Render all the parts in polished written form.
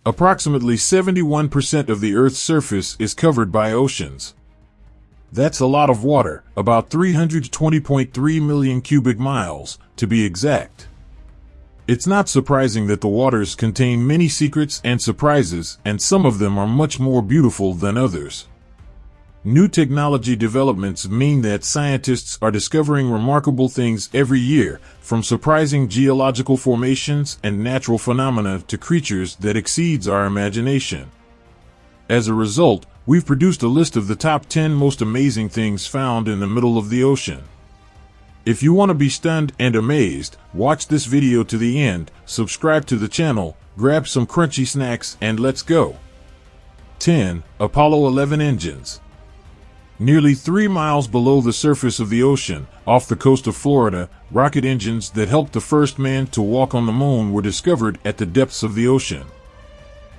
Approximately 71% of the Earth's surface is covered by oceans. That's a lot of water, about 320.3 million cubic miles, to be exact. It's not surprising that the waters contain many secrets and surprises, and some of them are much more beautiful than others. New technology developments mean that scientists are discovering remarkable things every year, from surprising geological formations and natural phenomena to creatures that exceeds our imagination. As a result, we've produced a list of the top 10 most amazing things found in the middle of the ocean. If you want to be stunned and amazed, watch this video to the end, subscribe to the channel, grab some crunchy snacks, and let's go. 10. Apollo 11 engines. Nearly 3 miles below the surface of the ocean, off the coast of Florida, rocket engines that helped the first man to walk on the moon were discovered at the depths of the ocean.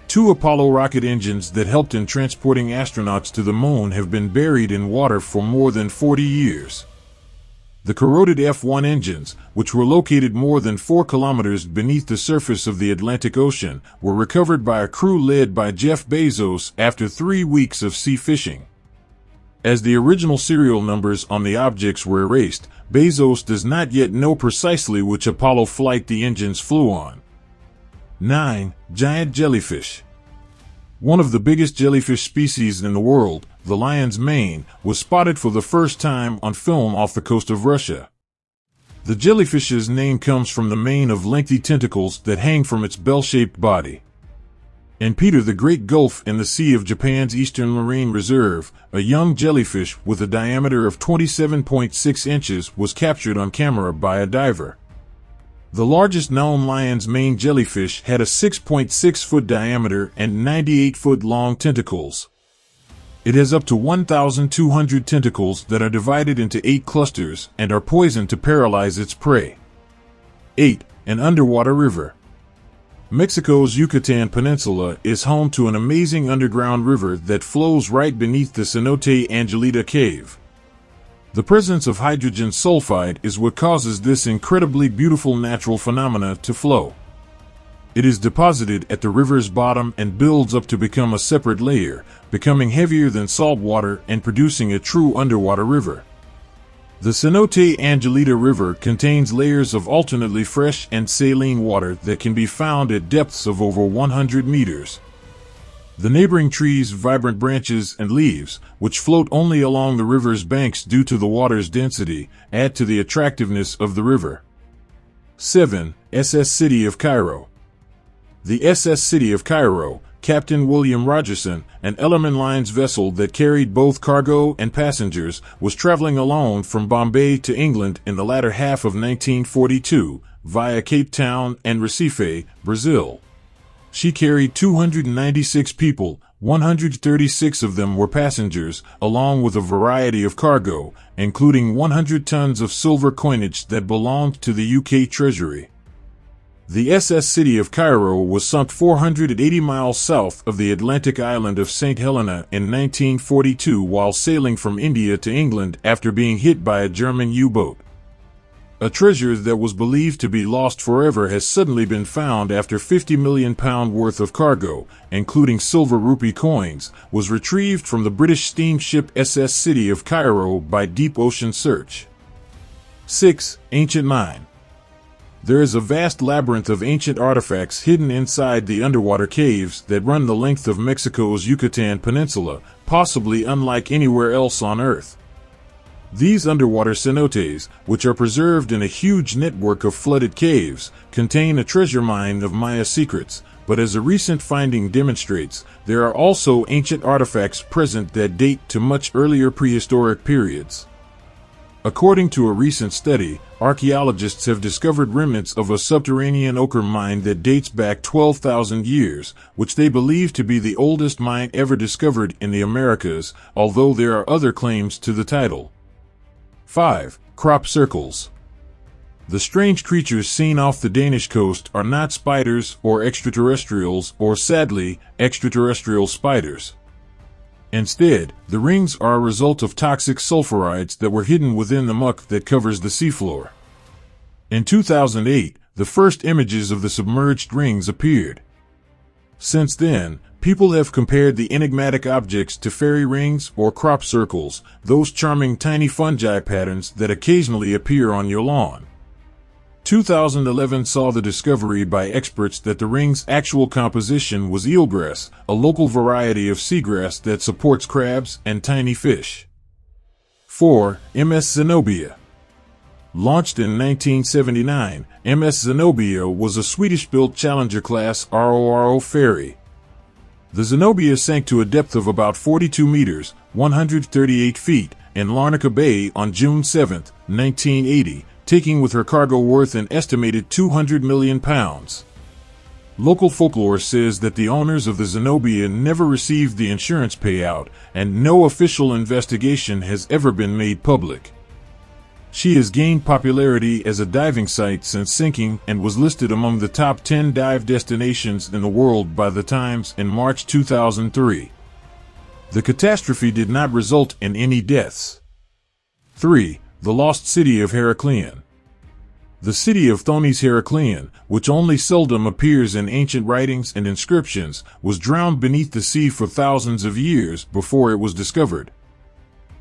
2 Apollo rocket engines that helped in transporting astronauts to the moon have been buried in water for more than 40 years. The corroded F-1 engines, which were located more than 4 kilometers beneath the surface of the Atlantic Ocean, were recovered by a crew led by Jeff Bezos after 3 weeks of sea fishing. As the original serial numbers on the objects were erased, Bezos does not yet know precisely which Apollo flight the engines flew on. 9. Giant jellyfish. One of the biggest jellyfish species in the world, the lion's mane, was spotted for the first time on film off the coast of Russia. The jellyfish's name comes from the mane of lengthy tentacles that hang from its bell-shaped body. In Peter the Great Gulf in the Sea of Japan's Eastern Marine Reserve, a young jellyfish with a diameter of 27.6 inches was captured on camera by a diver. The largest known lion's mane jellyfish had a 6.6-foot diameter and 98-foot long tentacles. It has up to 1,200 tentacles that are divided into 8 clusters and are poisoned to paralyze its prey. 8. An underwater river. Mexico's Yucatan Peninsula is home to an amazing underground river that flows right beneath the Cenote Angelita cave. The presence of hydrogen sulfide is what causes this incredibly beautiful natural phenomena to flow. It is deposited at the river's bottom and builds up to become a separate layer, becoming heavier than salt water and producing a true underwater river. The Cenote Angelita River contains layers of alternately fresh and saline water that can be found at depths of over 100 meters. The neighboring trees' vibrant branches and leaves, which float only along the river's banks due to the water's density, add to the attractiveness of the river. 7. SS City of Cairo. The SS City of Cairo, Captain William Rogerson, an Ellerman Lines vessel that carried both cargo and passengers, was traveling alone from Bombay to England in the latter half of 1942, via Cape Town and Recife, Brazil. She carried 296 people, 136 of them were passengers, along with a variety of cargo, including 100 tons of silver coinage that belonged to the UK Treasury. The SS City of Cairo was sunk 480 miles south of the Atlantic island of St. Helena in 1942 while sailing from India to England after being hit by a German U-boat. A treasure that was believed to be lost forever has suddenly been found after £50 million worth of cargo, including silver rupee coins, was retrieved from the British steamship SS City of Cairo by deep ocean search. 6. Ancient Mine. There is a vast labyrinth of ancient artifacts hidden inside the underwater caves that run the length of Mexico's Yucatan Peninsula, possibly unlike anywhere else on Earth. These underwater cenotes, which are preserved in a huge network of flooded caves, contain a treasure mine of Maya secrets, but as a recent finding demonstrates, there are also ancient artifacts present that date to much earlier prehistoric periods. According to a recent study, archaeologists have discovered remnants of a subterranean ochre mine that dates back 12,000 years, which they believe to be the oldest mine ever discovered in the Americas, although there are other claims to the title. 5. Crop circles. The strange creatures seen off the Danish coast are not spiders or extraterrestrials or, sadly, extraterrestrial spiders. Instead, the rings are a result of toxic sulfurides that were hidden within the muck that covers the seafloor. In 2008, the first images of the submerged rings appeared. Since then, people have compared the enigmatic objects to fairy rings or crop circles, those charming tiny fungi patterns that occasionally appear on your lawn. 2011 saw the discovery by experts that the ring's actual composition was eelgrass, a local variety of seagrass that supports crabs and tiny fish. 4. MS Zenobia. Launched in 1979, MS Zenobia was a Swedish-built Challenger-class RORO ferry. The Zenobia sank to a depth of about 42 meters, 138 feet, in Larnaca Bay on June 7, 1980, taking with her cargo worth an estimated £200 million. Local folklore says that the owners of the Zenobia never received the insurance payout, and no official investigation has ever been made public. She has gained popularity as a diving site since sinking and was listed among the top 10 dive destinations in the world by The Times in March 2003. The catastrophe did not result in any deaths. 3. The Lost City of Heraklion. The city of Thonis Heraklion, which only seldom appears in ancient writings and inscriptions, was drowned beneath the sea for thousands of years before it was discovered.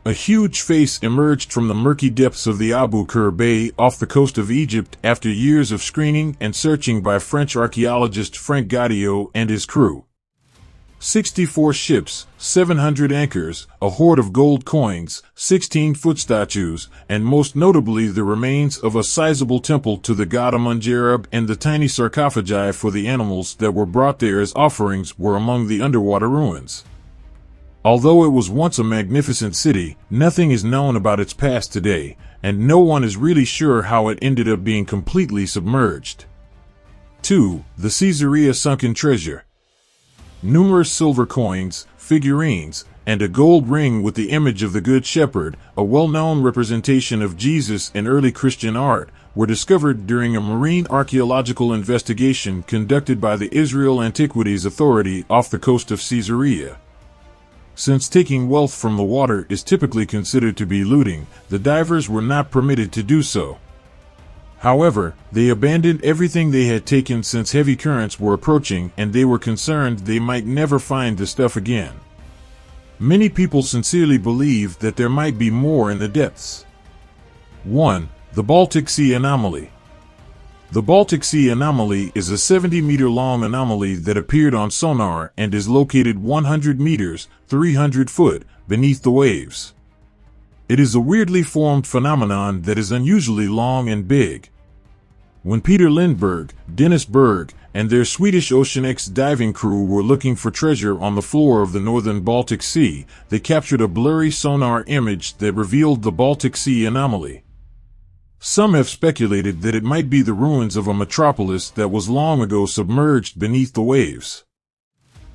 A huge face emerged from the murky depths of the Abu Qir Bay off the coast of Egypt after years of screening and searching by French archaeologist Frank Gaudio and his crew. 64 ships, 700 anchors, a hoard of gold coins, 16-foot statues, and most notably the remains of a sizable temple to the god Amun-Jareb and the tiny sarcophagi for the animals that were brought there as offerings were among the underwater ruins. Although it was once a magnificent city, nothing is known about its past today, and no one is really sure how it ended up being completely submerged. 2. The Caesarea Sunken Treasure. Numerous silver coins, figurines, and a gold ring with the image of the Good Shepherd, a well-known representation of Jesus in early Christian art, were discovered during a marine archaeological investigation conducted by the Israel Antiquities Authority off the coast of Caesarea. Since taking wealth from the water is typically considered to be looting, the divers were not permitted to do so. However, they abandoned everything they had taken since heavy currents were approaching, and they were concerned they might never find the stuff again. Many people sincerely believe that there might be more in the depths. 1. The Baltic Sea Anomaly. The Baltic Sea Anomaly is a 70-meter-long anomaly that appeared on sonar and is located 100 meters, 300 foot, beneath the waves. It is a weirdly formed phenomenon that is unusually long and big. When Peter Lindberg, Dennis Berg, and their Swedish Ocean X diving crew were looking for treasure on the floor of the northern Baltic Sea, they captured a blurry sonar image that revealed the Baltic Sea anomaly. Some have speculated that it might be the ruins of a metropolis that was long ago submerged beneath the waves.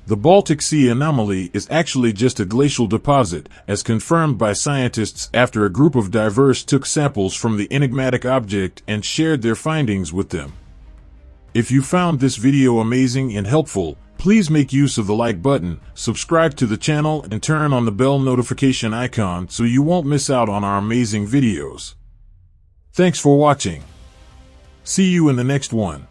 The Baltic Sea anomaly is actually just a glacial deposit, as confirmed by scientists after a group of divers took samples from the enigmatic object and shared their findings with them. If you found this video amazing and helpful, please make use of the like button, subscribe to the channel, and turn on the bell notification icon so you won't miss out on our amazing videos. Thanks for watching. See you in the next one.